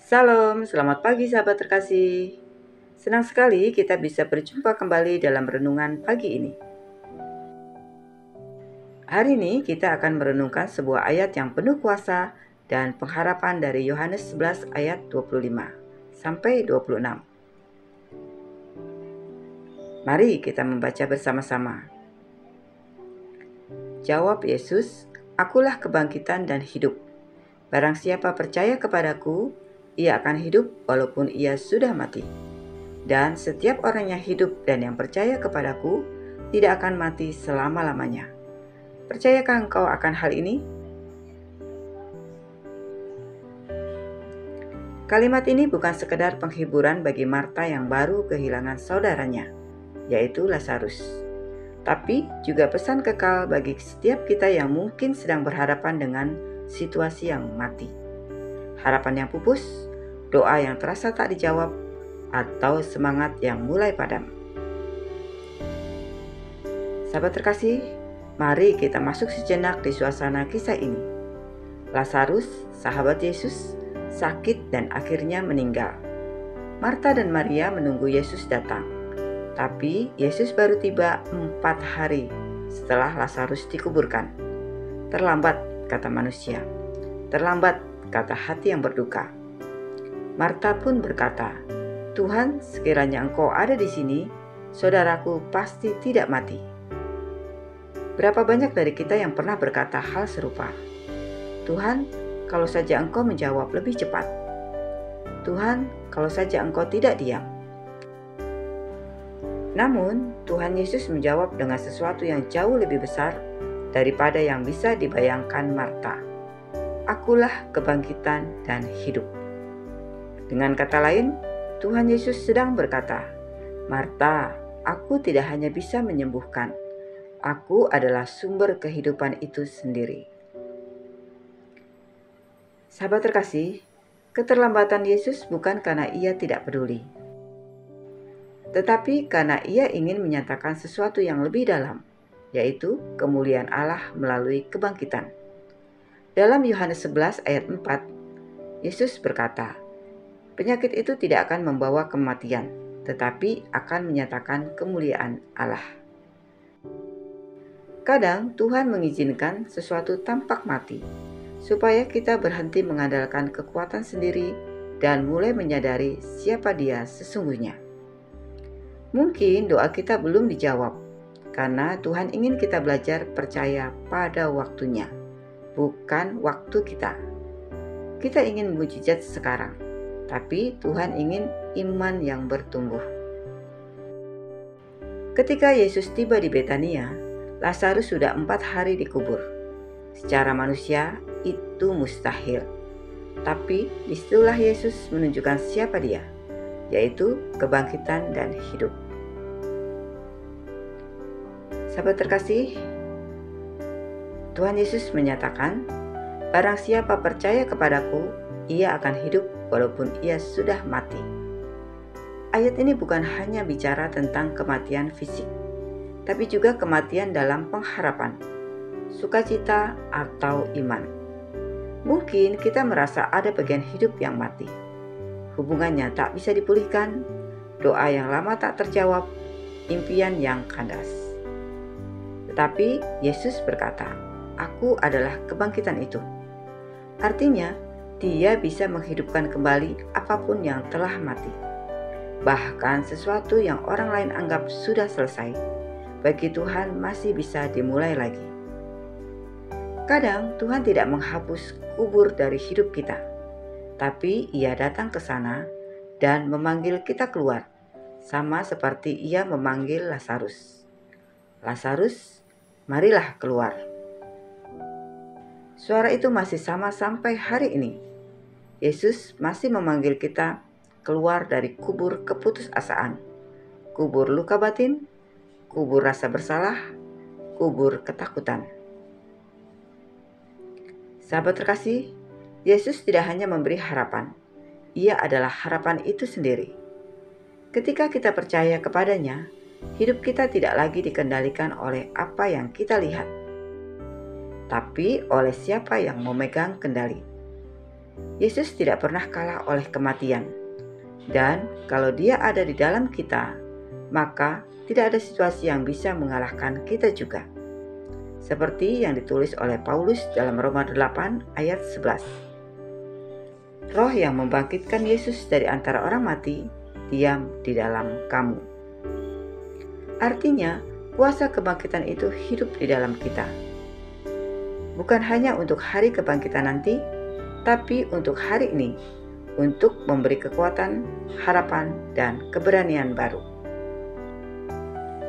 Salam, selamat pagi sahabat terkasih. Senang sekali kita bisa berjumpa kembali dalam renungan pagi ini. Hari ini kita akan merenungkan sebuah ayat yang penuh kuasa dan pengharapan dari Yohanes 11 ayat 25 sampai 26. Mari kita membaca bersama-sama. Jawab Yesus, "Akulah kebangkitan dan hidup. Barang siapa percaya kepadaku, ia akan hidup walaupun ia sudah mati. Dan setiap orang yang hidup dan yang percaya kepadaku tidak akan mati selama-lamanya. Percayakah engkau akan hal ini?" Kalimat ini bukan sekedar penghiburan bagi Marta yang baru kehilangan saudaranya, yaitu Lazarus, tapi juga pesan kekal bagi setiap kita yang mungkin sedang berhadapan dengan situasi yang mati. Harapan yang pupus, doa yang terasa tak dijawab, atau semangat yang mulai padam. Sahabat terkasih, mari kita masuk sejenak di suasana kisah ini. Lazarus, sahabat Yesus, sakit dan akhirnya meninggal. Marta dan Maria menunggu Yesus datang, tapi Yesus baru tiba 4 hari setelah Lazarus dikuburkan. Terlambat, kata manusia. Terlambat, kata hati yang berduka. Marta pun berkata, "Tuhan, sekiranya Engkau ada di sini, saudaraku pasti tidak mati." Berapa banyak dari kita yang pernah berkata hal serupa? "Tuhan, kalau saja Engkau menjawab lebih cepat. Tuhan, kalau saja Engkau tidak diam." Namun, Tuhan Yesus menjawab dengan sesuatu yang jauh lebih besar daripada yang bisa dibayangkan Marta. "Akulah kebangkitan dan hidup." Dengan kata lain, Tuhan Yesus sedang berkata, "Marta, aku tidak hanya bisa menyembuhkan. Aku adalah sumber kehidupan itu sendiri." Sahabat terkasih, keterlambatan Yesus bukan karena ia tidak peduli, tetapi karena ia ingin menyatakan sesuatu yang lebih dalam, yaitu kemuliaan Allah melalui kebangkitan. Dalam Yohanes 11 ayat 4, Yesus berkata, "Penyakit itu tidak akan membawa kematian, tetapi akan menyatakan kemuliaan Allah." Kadang Tuhan mengizinkan sesuatu tampak mati, supaya kita berhenti mengandalkan kekuatan sendiri dan mulai menyadari siapa Dia sesungguhnya. Mungkin doa kita belum dijawab, karena Tuhan ingin kita belajar percaya pada waktunya, bukan waktu kita. Kita ingin mukjizat sekarang, tapi Tuhan ingin iman yang bertumbuh. Ketika Yesus tiba di Betania, Lazarus sudah 4 hari dikubur. Secara manusia itu mustahil, tapi disitulah Yesus menunjukkan siapa Dia, yaitu kebangkitan dan hidup. Sahabat terkasih, Tuhan Yesus menyatakan, "Barang siapa percaya kepadaku, ia akan hidup walaupun ia sudah mati." Ayat ini bukan hanya bicara tentang kematian fisik, tapi juga kematian dalam pengharapan, sukacita, atau iman. Mungkin kita merasa ada bagian hidup yang mati, hubungannya tak bisa dipulihkan, doa yang lama tak terjawab, impian yang kandas. Tetapi Yesus berkata, "Aku adalah kebangkitan itu." Artinya, Dia bisa menghidupkan kembali apapun yang telah mati. Bahkan sesuatu yang orang lain anggap sudah selesai, bagi Tuhan masih bisa dimulai lagi. Kadang Tuhan tidak menghapus kubur dari hidup kita, tapi Ia datang ke sana dan memanggil kita keluar, sama seperti Ia memanggil Lazarus. "Lazarus, marilah keluar." Suara itu masih sama sampai hari ini. Yesus masih memanggil kita keluar dari kubur keputusasaan, kubur luka batin, kubur rasa bersalah, kubur ketakutan. Sahabat terkasih, Yesus tidak hanya memberi harapan, Ia adalah harapan itu sendiri. Ketika kita percaya kepadanya, hidup kita tidak lagi dikendalikan oleh apa yang kita lihat, tapi oleh siapa yang memegang kendali. Yesus tidak pernah kalah oleh kematian. Dan kalau Dia ada di dalam kita, maka tidak ada situasi yang bisa mengalahkan kita juga. Seperti yang ditulis oleh Paulus dalam Roma 8 ayat 11. Roh yang membangkitkan Yesus dari antara orang mati diam di dalam kamu. Artinya, kuasa kebangkitan itu hidup di dalam kita. Bukan hanya untuk hari kebangkitan nanti, tapi untuk hari ini, untuk memberi kekuatan, harapan, dan keberanian baru.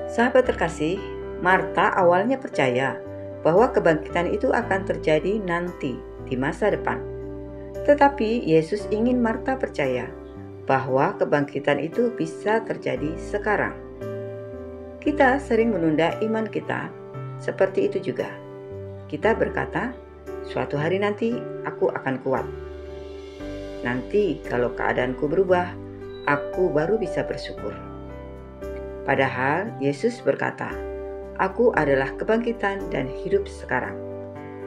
Sahabat terkasih, Marta awalnya percaya bahwa kebangkitan itu akan terjadi nanti di masa depan. Tetapi Yesus ingin Marta percaya bahwa kebangkitan itu bisa terjadi sekarang. Kita sering menunda iman kita, seperti itu juga. Kita berkata, suatu hari nanti aku akan kuat. Nanti kalau keadaanku berubah, aku baru bisa bersyukur. Padahal Yesus berkata, aku adalah kebangkitan dan hidup sekarang.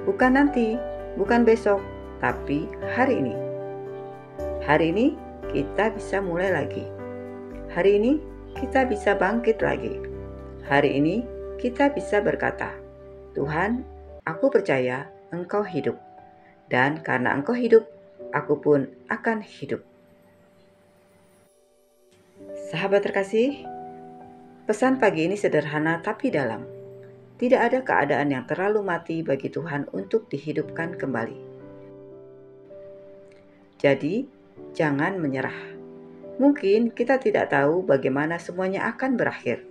Bukan nanti, bukan besok, tapi hari ini. Hari ini kita bisa mulai lagi. Hari ini kita bisa bangkit lagi. Hari ini kita bisa berkata, Tuhan, aku percaya Engkau hidup. Dan karena Engkau hidup, aku pun akan hidup. Sahabat terkasih, pesan pagi ini sederhana tapi dalam. Tidak ada keadaan yang terlalu mati bagi Tuhan untuk dihidupkan kembali. Jadi, jangan menyerah. Mungkin kita tidak tahu bagaimana semuanya akan berakhir.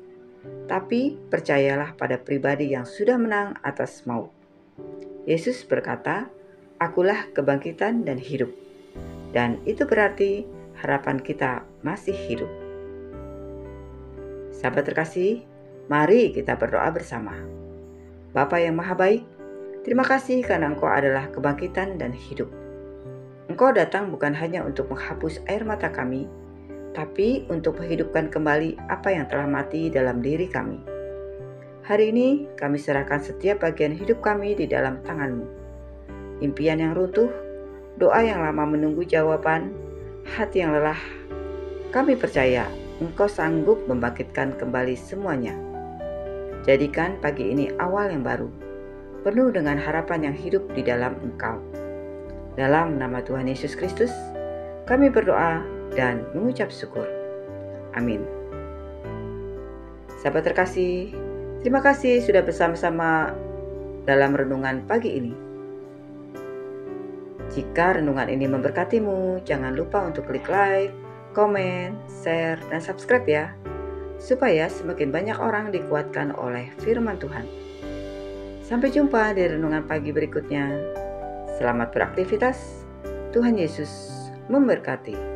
Tapi percayalah pada pribadi yang sudah menang atas maut. Yesus berkata, akulah kebangkitan dan hidup. Dan itu berarti harapan kita masih hidup. Sahabat terkasih, mari kita berdoa bersama. Bapa yang Maha Baik, terima kasih karena Engkau adalah kebangkitan dan hidup. Engkau datang bukan hanya untuk menghapus air mata kami, tapi untuk menghidupkan kembali apa yang telah mati dalam diri kami. Hari ini kami serahkan setiap bagian hidup kami di dalam tangan-Mu. Impian yang runtuh, doa yang lama menunggu jawaban, hati yang lelah, kami percaya Engkau sanggup membangkitkan kembali semuanya. Jadikan pagi ini awal yang baru, penuh dengan harapan yang hidup di dalam Engkau. Dalam nama Tuhan Yesus Kristus, kami berdoa dan mengucap syukur. Amin. Sahabat terkasih, terima kasih sudah bersama-sama dalam renungan pagi ini. Jika renungan ini memberkatimu, jangan lupa untuk klik like, komen, share, dan subscribe ya, supaya semakin banyak orang dikuatkan oleh firman Tuhan. Sampai jumpa di renungan pagi berikutnya. Selamat beraktivitas. Tuhan Yesus memberkati.